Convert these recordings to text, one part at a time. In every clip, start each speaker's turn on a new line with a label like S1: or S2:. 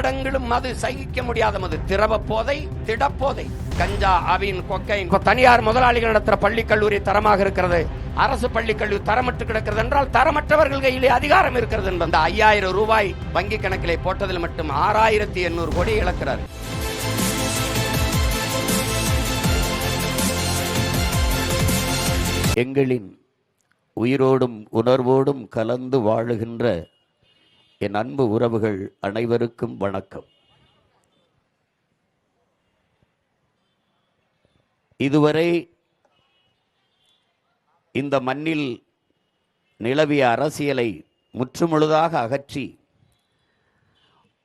S1: நாடெங்கிலும் மது, சகிக்க முடியாத மது, திரவ போதை, திடப்போதை, கஞ்சா, அவின், கொக்கைன். தனியார் முதலாளிகள் நடத்துற பள்ளி கல்லூரி தரமாக இருக்கிறது, அரசு பள்ளி கல்லூரி தரமற்று கிடக்கிறது என்றால் தரமற்றவர்கள் கையிலே அதிகாரம் இருக்கிறது என்பது. அந்த 5000 ரூபாய் வங்கி கணக்கிலே போட்டதில் மட்டும் 6800 கோடி இழக்கிறார். எங்களின் உயிரோடும் உணர்வோடும் கலந்து வாழுகின்ற என் அன்பு உறவுகள் அனைவருக்கும் வணக்கம். இதுவரை இந்த மண்ணில் நிலவிய அரசியலை முற்றுமுழுதாக அகற்றி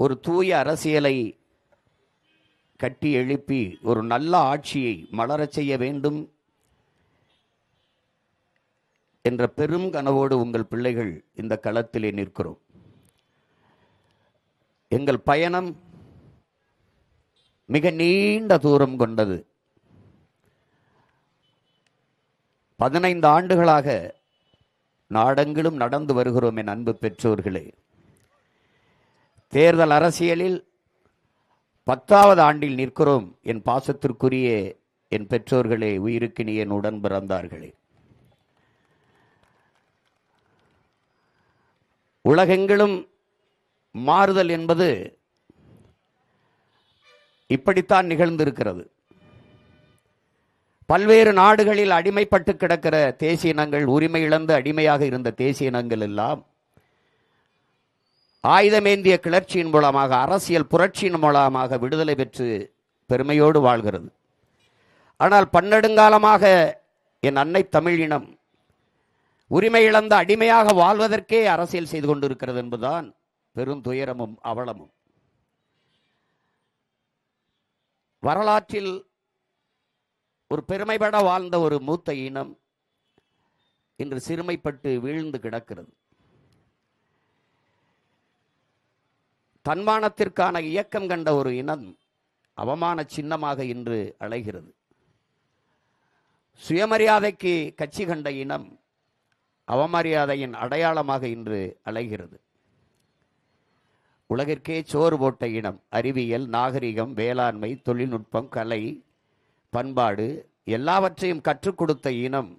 S1: ஒரு தூய அரசியலை கட்டி எழுப்பி ஒரு நல்ல ஆட்சியை மலரச் செய்ய வேண்டும் என்ற பெரும் கனவோடு உங்கள் பிள்ளைகள் இந்த களத்திலே நிற்கிறோம். எங்கள் பயணம் மிக நீண்ட தூரம் கொண்டது. 15 ஆண்டுகளாக நாடெங்கிலும் நடந்து வருகிறோம். என் அன்பு பெற்றோர்களே, தேர்தல் அரசியலில் 10வது ஆண்டில் நிற்கிறோம். என் பாசத்திற்குரிய என் பெற்றோர்களே, உயிருக்கினிய என் உடன் பிறந்தார்களே, உலகெங்கிலும் மாறுதல் என்பது இப்படித்தான் நிகழ்ந்திருக்கிறது. பல்வேறு நாடுகளில் அடிமைப்பட்டு கிடக்கிற தேசிய இனங்கள், உரிமை இழந்து அடிமையாக இருந்த தேசிய இனங்கள் எல்லாம் ஆயுதமேந்திய கிளர்ச்சியின் மூலமாக, அரசியல் புரட்சியின் மூலமாக விடுதலை பெற்று பெருமையோடு வாழ்கிறது. ஆனால் பன்னெடுங்காலமாக என் அன்னை தமிழ் இனம் உரிமை இழந்த அடிமையாக வாழ்வதற்கே அரசியல் செய்து கொண்டிருக்கிறது என்பதுதான் பெரும் துயரமும் அவலமும். வரலாற்றில் ஒரு பெருமைப்பட வாழ்ந்த ஒரு மூத்த இனம் இன்று சிறுமைப்பட்டு வீழ்ந்து கிடக்கிறது. தன்மானத்திற்கான இயக்கம் கண்ட ஒரு இனம் அவமான சின்னமாக இன்று அலைகிறது. சுயமரியாதைக்கு கட்சி கண்ட இனம் அவமரியாதையின் அடையாளமாக இன்று அலைகிறது. உலகிற்கே சோறு போட்ட இனம், அறிவியல், நாகரிகம், வேளாண்மை, தொழில்நுட்பம், கலை, பண்பாடு எல்லாவற்றையும் கற்றுக் கொடுத்த இனம்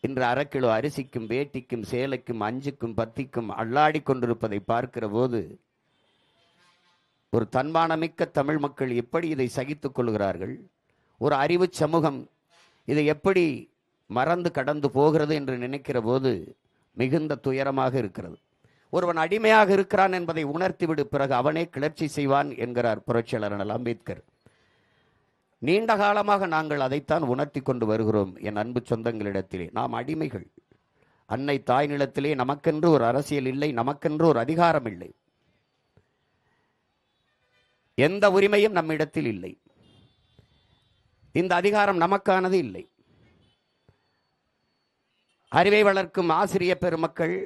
S1: இன்று 1/2 கிலோ அரிசிக்கும், வேட்டிக்கும், சேலைக்கும், 5க்கும் 10க்கும் அல்லாடி கொண்டிருப்பதை பார்க்கிற போது ஒரு தன்மானமிக்க தமிழ் மக்கள் எப்படி இதை சகித்துக் கொள்கிறார்கள்? ஒரு அறிவு சமூகம் இதை எப்படி மறந்து கடந்து போகிறது என்று நினைக்கிற போது மிகுந்த துயரமாக இருக்கிறது. ஒருவன் அடிமையாக இருக்கிறான் என்பதை உணர்த்திவிடு, பிறகு அவனே கிளர்ச்சி செய்வான் என்கிறார் புரட்சியாளர் அண்ணல் அம்பேத்கர். நீண்ட காலமாக நாங்கள் அதைத்தான் உணர்த்தி கொண்டு வருகிறோம். என் அன்பு சொந்தங்களிடத்திலே நாம் அடிமைகள். அன்னை தாய் நிலத்திலே நமக்கென்று ஒரு அரசியல் இல்லை, நமக்கென்று ஒரு அதிகாரம் இல்லை, எந்த உரிமையும் நம்மிடத்தில் இல்லை. இந்த அதிகாரம் நமக்கானது இல்லை. அறிவை வளர்க்கும் ஆசிரிய பெருமக்கள்,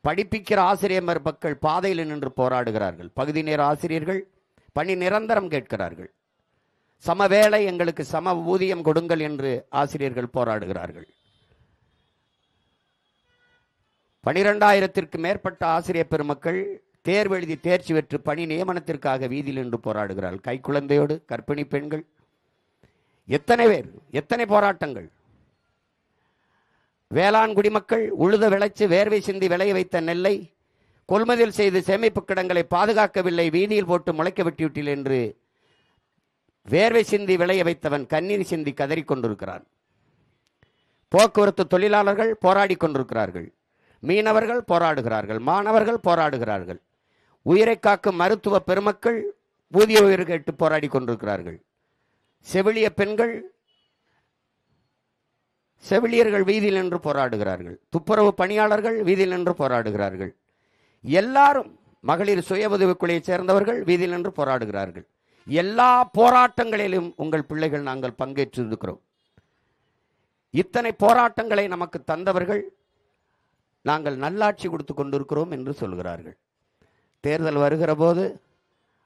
S1: படிப்பிக்கிற ஆசிரியர் பெருமக்கள் பாதையில் நின்று போராடுகிறார்கள். பகுதி நேர ஆசிரியர்கள் பணி நிரந்தரம் கேட்கிறார்கள். சம வேளை, எங்களுக்கு சம ஊதியம் கொடுங்கள் என்று ஆசிரியர்கள் போராடுகிறார்கள். 12,000ற்கு மேற்பட்ட ஆசிரியர் பெருமக்கள் தேர்வு எழுதி தேர்ச்சி பெற்று பணி நியமனத்திற்காக வீதியில் நின்று போராடுகிறார்கள். கைக்குழந்தையோடு கர்ப்பிணி பெண்கள், எத்தனை பேர், எத்தனை போராட்டங்கள். வேளாண் குடிமக்கள் உழுத விளைச்சு வேர்வை சிந்தி விளைய வைத்த நெல்லை கொள்முதல் செய்து சேமிப்பு கிடங்களை பாதுகாக்கவில்லை, வீதியில் போட்டு முளைக்க விட்டுவிட்டீர்கள் என்று வேர்வை சிந்தி விளைய வைத்தவன் கண்ணீர் சிந்தி கதறி கொண்டிருக்கிறான். போக்குவரத்து தொழிலாளர்கள் போராடி கொண்டிருக்கிறார்கள். மீனவர்கள் போராடுகிறார்கள். மாணவர்கள் போராடுகிறார்கள். உயிரை காக்கும் மருத்துவ பெருமக்கள் ஊதிய உயிர் கேட்டு போராடி கொண்டிருக்கிறார்கள். செவிலிய பெண்கள், செவிலியர்கள் வீதியில் நின்று போராடுகிறார்கள். துப்புரவு பணியாளர்கள் வீதியில் நின்று போராடுகிறார்கள். எல்லாரும், மகளிர் சுய உதவிக்குழுவை சேர்ந்தவர்கள் வீதியில் நின்று போராடுகிறார்கள். எல்லா போராட்டங்களிலும் உங்கள் பிள்ளைகள் நாங்கள் பங்கேற்று இருக்கிறோம். இத்தனை போராட்டங்களை நமக்கு தந்தவர்கள் நாங்கள் நல்லாட்சி கொடுத்து கொண்டிருக்கிறோம் என்று சொல்கிறார்கள். தேர்தல் வருகிற போது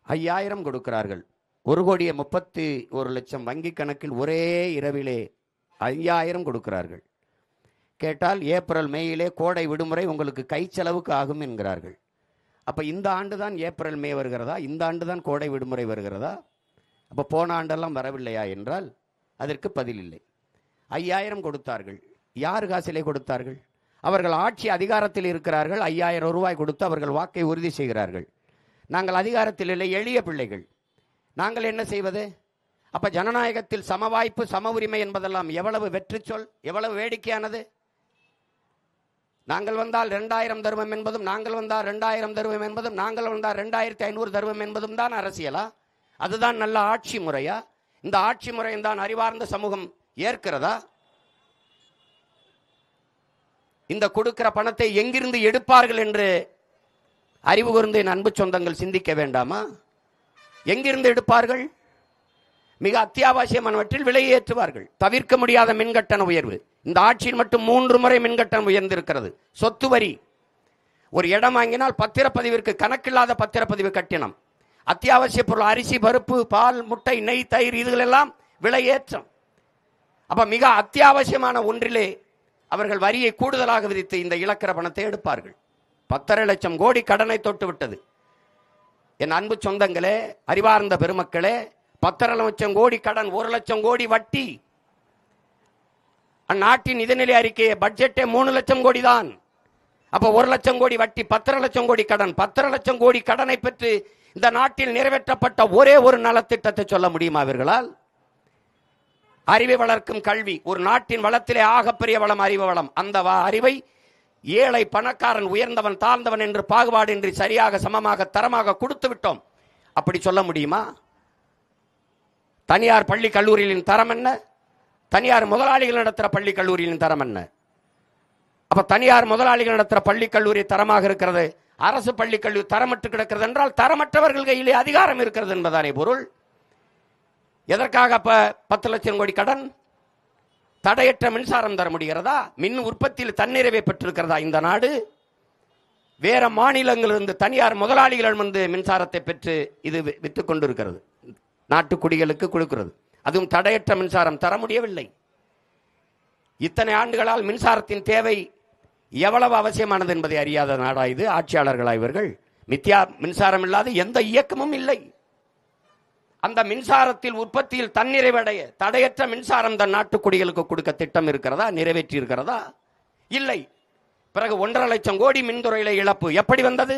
S1: 5000 கொடுக்கிறார்கள். 1,31,00,000 வங்கி கணக்கில் ஒரே இரவிலே 5000 கொடுக்கிறார்கள். கேட்டால் ஏப்ரல் மேயிலே கோடை விடுமுறை உங்களுக்கு கை செலவுக்கு ஆகும் என்கிறார்கள். அப்ப இந்த ஆண்டு தான் ஏப்ரல் மே வருகிறதா? இந்த ஆண்டு தான் கோடை விடுமுறை வருகிறதா? அப்ப போன ஆண்டெல்லாம் வரவில்லையா என்றால் அதற்கு பதில் இல்லை. 5000 கொடுத்தார்கள். யார் காசிலே கொடுத்தார்கள்? அவர்கள் ஆட்சி அதிகாரத்தில் இருக்கிறார்கள். 5000 ரூபாய் கொடுத்து அவர்கள் வாக்கை உறுதி செய்கிறார்கள். நாங்கள் அதிகாரத்தில் இல்லை, எளிய பிள்ளைகள். நாங்கள் என்ன செய்வது? அப்ப ஜனநாயகத்தில் சம வாய்ப்பு, சம உரிமை என்பதெல்லாம் எவ்வளவு வெற்றி சொல், எவ்வளவு வேடிக்கையானது. நாங்கள் வந்தால் 2000 தருவம் என்பதும், நாங்கள் வந்தால் 2000 தருவம் என்பதும், நாங்கள் வந்தால் 2500 தருவம் என்பதும் தான் அரசியலா? அதுதான் நல்ல ஆட்சி முறையா? இந்த ஆட்சி முறையும் தான் அறிவார்ந்த சமூகம் ஏற்கிறதா? இந்த கொடுக்கிற பணத்தை எங்கிருந்து எடுப்பார்கள் என்று அறிவு கூர்ந்து என் அன்பு சொந்தங்கள் சிந்திக்க வேண்டாமா? எங்கிருந்து எடுப்பார்கள்? மிக அத்தியாவசியமானவற்றில் விலையை ஏற்றுவார்கள். தவிர்க்க முடியாத மின்கட்டண உயர்வு. இந்த ஆட்சியில் மட்டும் 3 முறை மின்கட்டணம் உயர்ந்திருக்கிறது. சொத்து வரி, ஒரு இடம் வாங்கினால் பத்திரப்பதிவிற்கு கணக்கில்லாத பத்திரப்பதிவு கட்டணம், அத்தியாவசிய பொருள் அரிசி, பருப்பு, பால், முட்டை, நெய், தயிர், இதுகளெல்லாம் விலை ஏற்றம். அப்ப மிக அத்தியாவசியமான ஒன்றிலே அவர்கள் வரியை கூடுதலாக விதித்து இந்த இழக்கிற பணத்தை எடுப்பார்கள். 10.5 லட்சம் கோடி கடனை தொட்டு விட்டது. என் அன்பு சொந்தங்களே, அறிவார்ந்த பெருமக்களே, 10.5 லட்சம் கோடி கடன், 1 லட்சம் கோடி வட்டி. அந்நாட்டின் நிதிநிலை அறிக்கையை பட்ஜெட்டே 3 லட்சம் கோடி தான். அப்ப 1 லட்சம் கோடி வட்டி, 10.5 லட்சம் கோடி கடன். 10.5 லட்சம் கோடி கடனை பெற்று இந்த நாட்டில் நிறைவேற்றப்பட்ட ஒரே ஒரு நலத்திட்டத்தை சொல்ல முடியுமா அவர்களால்? அறிவை வளர்க்கும் கல்வி. ஒரு நாட்டின் வளத்திலே ஆகப்பெரிய வளம் அறிவு வளம். அந்த அறிவை ஏழை, பணக்காரன், உயர்ந்தவன், தாழ்ந்தவன் என்று பாகுபாடின்றி சரியாக, சமமாக, தரமாக கொடுத்து விட்டோம். அப்படி சொல்ல முடியுமா? தனியார் பள்ளி கல்லூரிகளின் தரம் என்ன? தனியார் முதலாளிகள் நடத்துகிற பள்ளி கல்லூரிகளின் தரம் என்ன? அப்ப தனியார் முதலாளிகள் நடத்துகிற பள்ளி கல்லூரி தரமாக இருக்கிறது, அரசு பள்ளி கல்லூரி தரமற்று கிடக்கிறது என்றால் தரமற்றவர்கள் கையிலே அதிகாரம் இருக்கிறது என்பதானே பொருள். எதற்காக அப்ப 10 லட்சம் கோடி கடன்? தடையற்ற மின்சாரம் தர முடிகிறதா? மின் உற்பத்தியில் தன்னிறைவை பெற்றிருக்கிறதா இந்த நாடு? வேற மாநிலங்களிலிருந்து தனியார் முதலாளிகள் வந்து மின்சாரத்தை பெற்று இது வித்துக் கொண்டிருக்கிறது, நாட்டு குடிகளுக்கு கொடுக்கிறது. அதுவும் தடையற்ற மின்சாரம் தர முடியவில்லை. இத்தனை ஆண்டுகளால் மின்சாரத்தின் தேவை எவ்வளவு அவசியமானது என்பதை அறியாத நாடா இது? ஆட்சியாளர்களா இவர்கள்? மின்சாரம் இல்லாத எந்த இயக்கமும் இல்லை. அந்த மின்சாரத்தில் உற்பத்தியில் தன்னிறைவடைய தடையற்ற மின்சாரம் தன் நாட்டு குடிகளுக்கு கொடுக்க திட்டம் இருக்கிறதா? நிறைவேற்றி இருக்கிறதா? இல்லை. பிறகு 1.5 லட்சம் கோடி மின்துறையில இழப்பு. எப்படி வந்தது?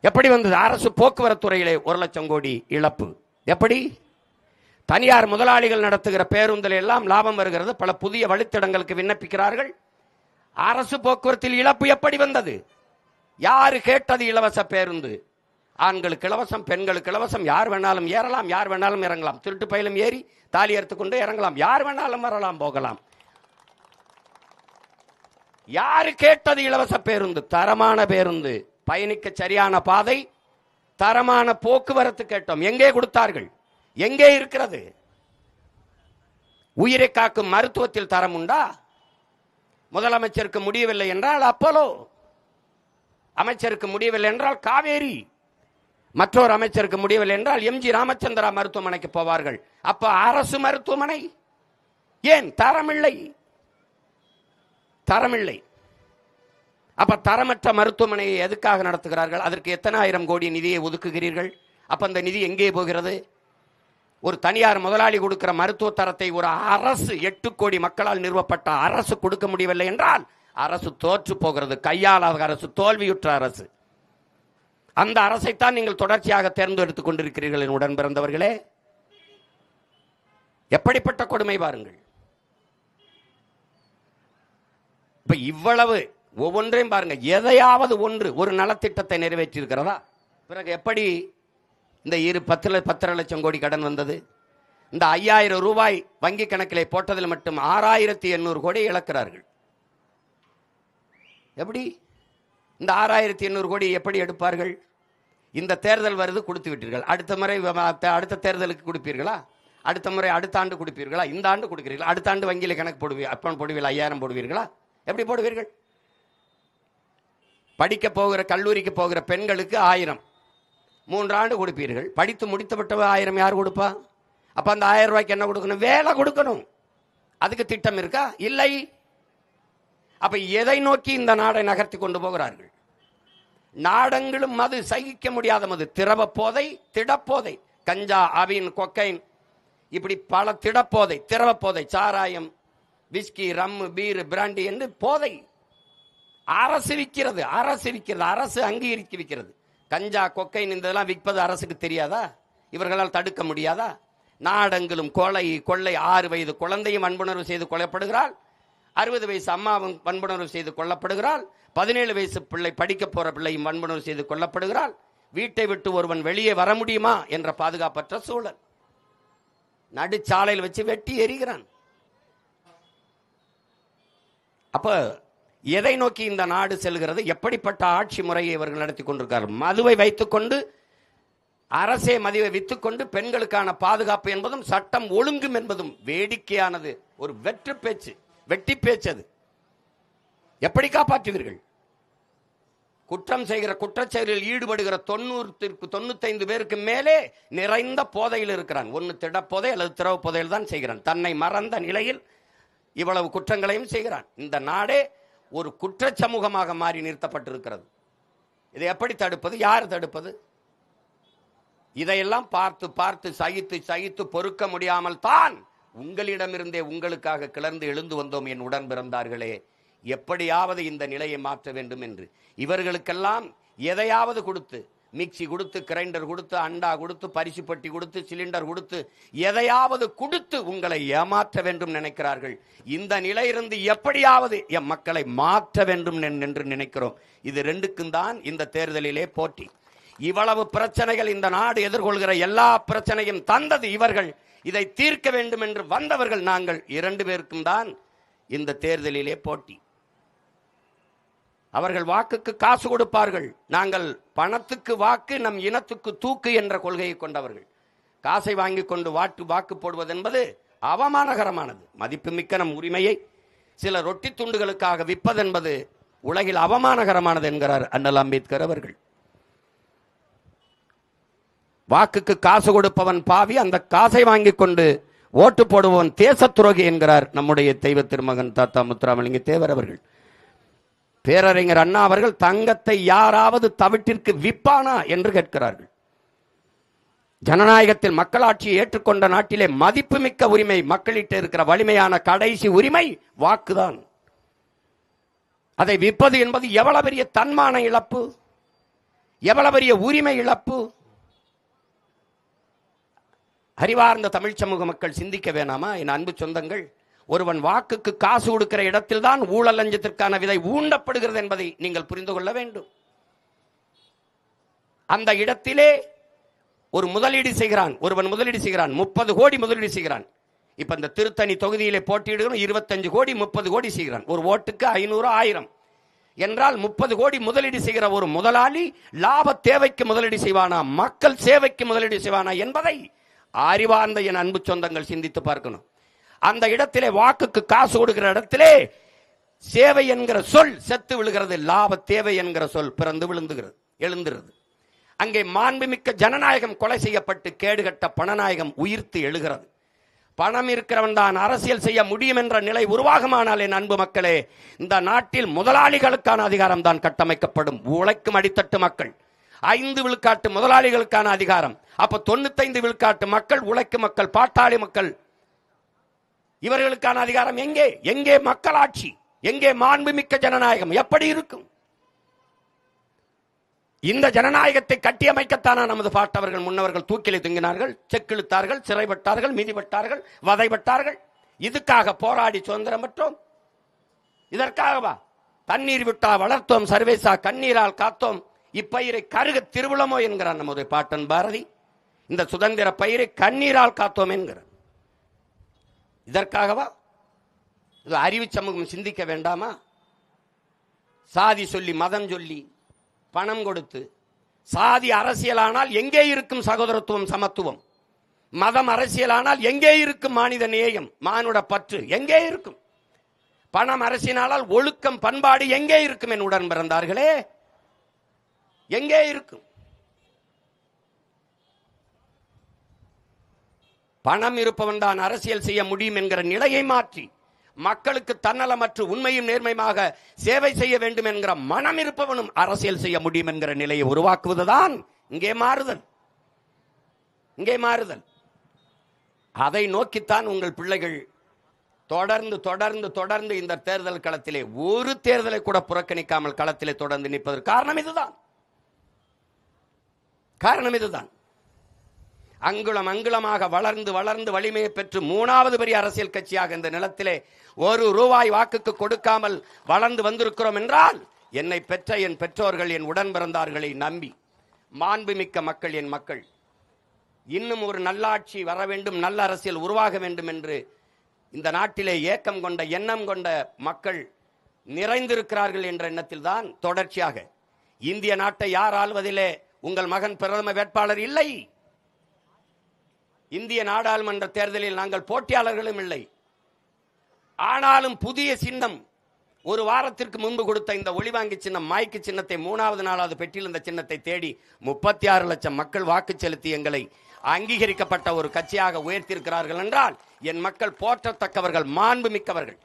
S1: எப்படி வந்தது? அரசு போக்குவரத்து துறையிலே 1 லட்சம் கோடி இழப்பு. எப்படி? தனியார் முதலாளிகள் நடத்துகிற பேருந்தில் எல்லாம் லாபம் வருகிறது, பல புதிய வழித்தடங்களுக்கு விண்ணப்பிக்கிறார்கள். அரசு போக்குவரத்தில் இழப்பு எப்படி வந்தது? யாரு கேட்டது இலவச பேருந்து? ஆண்களுக்கு இலவசம், பெண்களுக்கு இலவசம், யார் வேணாலும் ஏறலாம், யார் வேணாலும் இறங்கலாம், திருட்டு பயிலும் ஏறி தாலி எடுத்துக்கொண்டு இறங்கலாம், யார் வேணாலும் வரலாம், போகலாம். யாரு கேட்டது இலவச பேருந்து? தரமான பேருந்து, பயணிக்க சரியான பாதை, தரமான போக்குவரத்து கேட்டோம். எங்கே கொடுத்தார்கள்? எங்கே இருக்கிறது? உயிரை காக்கும் மருத்துவத்தில் தரம் உண்டா? முதலமைச்சருக்கு முடியவில்லை என்றால் அப்போலோ, அமைச்சருக்கு முடியவில்லை என்றால் காவேரி, மற்றொரு அமைச்சருக்கு முடியவில்லை என்றால் எம்ஜி ராமச்சந்திரா மருத்துவமனைக்கு போவார்கள். அப்ப அரசு மருத்துவமனை ஏன் தரமில்லை? தரமில்லை. அப்ப தரமற்ற மருத்துவமனையை எதுக்காக நடத்துகிறார்கள்? அதற்கு எத்தனை ஆயிரம் கோடி நிதியை ஒதுக்குகிறீர்கள்? அப்ப அந்த நிதி எங்கே போகிறது? ஒரு தனியார் முதலாளி கொடுக்கிற மருத்துவ தரத்தை ஒரு அரசு, 8 கோடி மக்களால் நிறுவப்பட்ட அரசு கொடுக்க முடியவில்லை என்றால் அரசு தோற்று போகிறது. கையாளாத அரசு, தோல்வியுற்ற அரசு. அந்த அரசைத்தான் நீங்கள் தொடர்ச்சியாக தேர்ந்தெடுத்துக் கொண்டிருக்கிறீர்கள் என் உடன் பிறந்தவர்களே. எப்படிப்பட்ட கொடுமை பாருங்கள். இப்ப இவ்வளவு ஒவ்வொன்றையும் பாருங்க. எதையாவது ஒன்று, ஒரு நலத்திட்டத்தை நிறைவேற்றி இருக்கிறதா? பிறகு எப்படி இந்த 10 லட்சம் கோடி கடன் வந்தது? இந்த 5000 ரூபாய் வங்கி கணக்கிலே போட்டதில் மட்டும் 6800 கோடி இழக்கிறார்கள். எப்படி இந்த 6800 கோடி எப்படி எடுப்பார்கள்? இந்த தேர்தல் வருது, கொடுத்து விட்டீர்கள். அடுத்த முறை அடுத்த தேர்தலுக்கு கொடுப்பீர்களா? அடுத்த முறை அடுத்த ஆண்டு கொடுப்பீர்களா? இந்த ஆண்டு கொடுக்கிறீர்களா? அடுத்த ஆண்டு வங்கியில் கணக்கு போடுவீர்கள், அப்பன் போடுவீர்கள், 5000 போடுவீர்களா? எப்படி போடுவீர்கள்? படிக்க போகிற கல்லூரிக்கு போகிற பெண்களுக்கு 1000 3 ஆண்டு கொடுப்பீர்கள். படித்து முடித்துவிட்ட 1000 யார் கொடுப்பா? அப்ப அந்த 1000 ரூபாய்க்கு என்ன கொடுக்கணும்? வேலை கொடுக்கணும். அதுக்கு திட்டம் இருக்கா? இல்லை. அப்ப எதை நோக்கி இந்த நாடை நகர்த்தி கொண்டு போகிறார்கள்? நாடெங்கிலும் மது, சகிக்க முடியாத மது, திரவ போதை, திடப்போதை, கஞ்சா, அபின், கொக்கைன், இப்படி பல திடப்போதை, திரவ போதை, சாராயம், விஸ்கி, ரம்மு, பீரு, பிராண்டி என்று போதை அரசு விற்கிறது. அரசு அங்கீகரிக்க விற்கிறது. கஞ்சா, கொக்கைன் இதெல்லாம் விற்பது அரசுக்கு தெரியாதா? இவர்களால் தடுக்க முடியாதா? நாடெங்கிலும் கொலை, கொள்ளை, 6 வயது குழந்தையும் வன்புணர்வு செய்து கொல்லப்படுகிறாள். 60 வயசு அம்மாவும் வன்புணர்வு செய்து கொல்லப்படுகிறாள். 17 வயசு பிள்ளை, படிக்க போற பிள்ளையும் வன்புணர்வு செய்து கொல்லப்படுகிறாள். வீட்டை விட்டு ஒருவன் வெளியே வர முடியுமா என்ற பாதுகாப்பற்ற சூழல். நடுச்சாலையில் வச்சு வெட்டி எறிகிறான். அப்ப எதை நோக்கி இந்த நாடு செல்கிறது? எப்படிப்பட்ட ஆட்சி முறையை இவர்கள் நடத்தி கொண்டிருக்கிறார்கள்? மதுவை வைத்துக்கொண்டு, அரசே மதுவை வித்துக்கொண்டு பெண்களுக்கான பாதுகாப்பு என்பதும் சட்டம் ஒழுங்கும் என்பதும் வேடிக்கையானது. ஒரு வெற்று பேச்சு, வெட்டி பேச்சு. அது எப்படி காப்பாற்றுவீர்கள்? குற்றம் செய்கிற, குற்றச்செயலில் ஈடுபடுகிற 95 பேருக்கு மேலே நிறைந்த போதையில் இருக்கிறான். ஒன்று திடப்போதை அல்லது திரவ போதையில் தான் செய்கிறான். தன்னை மறந்த நிலையில் இவ்வளவு குற்றங்களையும் செய்கிறான். இந்த நாடே ஒரு குற்ற சமூகமாக மாறி நிறுத்தப்பட்டிருக்கிறது. இதை எப்படி தடுப்பது? யார் தடுப்பது? இதையெல்லாம் பார்த்து பார்த்து சகித்து பொறுக்க முடியாமல் தான் உங்களிடமிருந்தே உங்களுக்காக கிளர்ந்து எழுந்து வந்தோம் என் உடன் பிறந்தார்களே. எப்படியாவது இந்த நிலையை மாற்ற வேண்டும் என்று இவர்களுக்கெல்லாம் எதையாவது கொடுத்து, மிக்சி கொடுத்து, கிரைண்டர் கொடுத்து, அண்டா கொடுத்து, பரிசு பெட்டி கொடுத்து, சிலிண்டர் கொடுத்து, எதையாவது கொடுத்து உங்களை ஏமாற்ற வேண்டும் நினைக்கிறார்கள். இந்த நிலையிலிருந்து எப்படியாவது என் மக்களை மாற்ற வேண்டும் என்று நினைக்கிறோம். இது ரெண்டுக்கும் தான் இந்த தேர்தலிலே போட்டி. இவ்வளவு பிரச்சனைகள் இந்த நாடு எதிர்கொள்கிற எல்லா பிரச்சனையும் தந்தது இவர்கள். இதை தீர்க்க வேண்டும் என்று வந்தவர்கள் நாங்கள். 2 பேருக்கும் தான் இந்த தேர்தலிலே போட்டி. அவர்கள் வாக்குக்கு காசு கொடுப்பார்கள். நாங்கள் பணத்துக்கு வாக்கு, நம் இனத்துக்கு தூக்கு என்ற கொள்கையை கொண்டவர்கள். காசை வாங்கி கொண்டு வாக்கு போடுவது என்பது அவமானகரமானது. மதிப்புமிக்க நம் உரிமையை சில ரொட்டி துண்டுகளுக்காக விற்பதென்பது உலகில் அவமானகரமானது என்கிறார் அண்ணல் அம்பேத்கர் அவர்கள். வாக்குக்கு காசு கொடுப்பவன் பாவி, அந்த காசை வாங்கி கொண்டு ஓட்டு போடுபவன் தேச துரோகி என்கிறார் நம்முடைய தெய்வ திருமகன் தாத்தா முத்துராமலிங்க தேவர் அவர்கள். பேரறிஞர் அண்ணா அவர்கள் தங்கத்தை யாராவது தவிட்டிற்கு விற்பானா என்று கேட்கிறார்கள். ஜனநாயகத்தில் மக்களாட்சியை ஏற்றுக்கொண்ட நாட்டிலே மதிப்புமிக்க உரிமை, மக்களிட்ட இருக்கிற வலிமையான கடைசி உரிமை வாக்குதான். அதை விற்பது என்பது எவ்வளவு பெரிய தன்மான இழப்பு, எவ்வளவு பெரிய உரிமை இழப்பு. அறிவார்ந்த தமிழ் சமூக மக்கள் சிந்திக்க வேணாமா? என் அன்பு சொந்தங்கள், ஒருவன் வாக்குக்கு காசு கொடுக்கிற இடத்தில் தான் ஊழல் லஞ்சத்திற்கான விதை ஊண்டப்படுகிறது என்பதை நீங்கள் புரிந்து கொள்ள வேண்டும். அந்த இடத்திலே ஒரு முதலீடு செய்கிறான், ஒருவன் முதலீடு செய்கிறான், 30 கோடி முதலீடு செய்கிறான். இப்ப இந்த திருத்தணி தொகுதியிலே போட்டியிடுகிறோம், 25 கோடி 30 கோடி செய்கிறான். ஒரு ஓட்டுக்கு 500 1000 என்றால் 30 கோடி முதலீடு செய்கிற ஒரு முதலாளி லாப தேவைக்கு முதலீடு செய்வானா, மக்கள் சேவைக்கு முதலீடு செய்வானா என்பதை அறிவார்ந்த என் அன்பு சொந்தங்கள் சிந்தித்து பார்க்கணும். அந்த இடத்திலே வாக்குக்கு காசு கொடுக்கிற இடத்திலே சேவை என்கிற சொல் செத்து விழுகிறது, லாப தேவை என்கிற சொல் பிறந்து விழுந்துகிறது, எழுந்துகிறது. அங்கே மாண்புமிக்க ஜனநாயகம் கொலை செய்யப்பட்டு கேடுகட்ட பணநாயகம் உயிர்த்து எழுகிறது. பணம் இருக்கிறவன் தான் அரசியல் செய்ய முடியும் என்ற நிலை உருவாகுமானால் என் அன்பு மக்களே, இந்த நாட்டில் முதலாளிகளுக்கான அதிகாரம் தான் கட்டமைக்கப்படும். உழைக்கும் அடித்தட்டு மக்கள், 5 விழுக்காட்டு முதலாளிகளுக்கான அதிகாரம். அப்ப 95 விழுக்காட்டு மக்கள், உழைக்கும் மக்கள், பாட்டாளி மக்கள், இவர்களுக்கான அதிகாரம் எங்கே? எங்கே மக்களாட்சி? எங்கே மாண்புமிக்க ஜனநாயகம்? எப்படி இருக்கும்? இந்த ஜனநாயகத்தை கட்டியமைக்கத்தானா நமது பாட்டவர்கள் முன்னவர்கள் தூக்கிலே தொங்கினார்கள், செக்கிழுத்தார்கள், சிறைப்பட்டார்கள், மிதிப்பட்டார்கள், வதைப்பட்டார்கள். இதுக்காக போராடி சுதந்திரம் பெற்றோம். இதற்காகவா? தண்ணீர் விட்டா வளர்த்தோம் சர்வேசா, கண்ணீரால் காத்தோம் இப்பயிரை கருக திருவிழமோ என்கிறார் நமது பாட்டன் பாரதி. இந்த சுதந்திர பயிரை கண்ணீரால் காத்தோம் என்கிறார். இதற்காகவா? அறிவு சமூகம் சிந்திக்க வேண்டாமா? சாதி சொல்லி, மதம் சொல்லி, பணம் கொடுத்து, சாதி அரசியலானால் எங்கே இருக்கும் சகோதரத்துவம், சமத்துவம்? மதம் அரசியலானால் எங்கே இருக்கும் மானித நேயம், மானுட பற்று எங்கே இருக்கும்? பணம் அரசியலானால் ஒழுக்கம், பண்பாடு எங்கே இருக்கும்? என் உடன் பிறந்தார்களே, எங்கே இருக்கும்? பணம் இருப்பவன் தான் அரசியல் செய்ய முடியும் என்கிற நிலையை மாற்றி மக்களுக்கு தன்னலமற்று உண்மையும் நேர்மையாக சேவை செய்ய வேண்டும் என்கிற மனம் இருப்பவனும் அரசியல் செய்ய முடியும் என்கிற நிலையை உருவாக்குவதுதான் இங்கே மாறுதல். இங்கே மாறுதல். அதை நோக்கித்தான் உங்கள் பிள்ளைகள் தொடர்ந்து தொடர்ந்து தொடர்ந்து இந்த தேர்தல் களத்திலே ஒரு தேர்தலை கூட புறக்கணிக்காமல் களத்திலே தொடர்ந்து நிற்பதற்கு காரணம் இதுதான். காரணம் இதுதான். அங்குலம் அங்குலமாக வளர்ந்து வளர்ந்து வலிமையை பெற்று 3வது பெரிய அரசியல் கட்சியாக இந்த நிலத்திலே ₹1 வாக்குக்கு கொடுக்காமல் வளர்ந்து வந்திருக்கிறோம் என்றால் என்னை பெற்ற என் பெற்றோர்கள், என் உடன் பிறந்தார்களை நம்பி மாண்புமிக்க மக்கள், என் மக்கள் இன்னும் ஒரு நல்லாட்சி வர வேண்டும், நல்ல அரசியல் உருவாக வேண்டும் என்று இந்த நாட்டிலே ஏக்கம் கொண்ட எண்ணம் கொண்ட மக்கள் நிறைந்திருக்கிறார்கள் என்ற எண்ணத்தில் தான் தொடர்ச்சியாக இந்திய நாட்டை யார் ஆள்வதிலே உங்கள் மகன் பிரதம வேட்பாளர் இல்லை. இந்திய நாடாளுமன்ற தேர்தலில் நாங்கள் போட்டியாளர்களும் இல்லை. ஆனாலும் புதிய சின்னம் ஒரு வாரத்திற்கு முன்பு கொடுத்த இந்த ஒளிவாங்கி சின்னம், மைக்கு சின்னத்தை 3வது நாளாவது பெற்றில் இந்த சின்னத்தை தேடி 36 லட்சம் மக்கள் வாக்கு செலுத்தி எங்களை அங்கீகரிக்கப்பட்ட ஒரு கட்சியாக உயர்த்தியிருக்கிறார்கள் என்றால் என் மக்கள் போற்றத்தக்கவர்கள், மாண்பு மிக்கவர்கள்.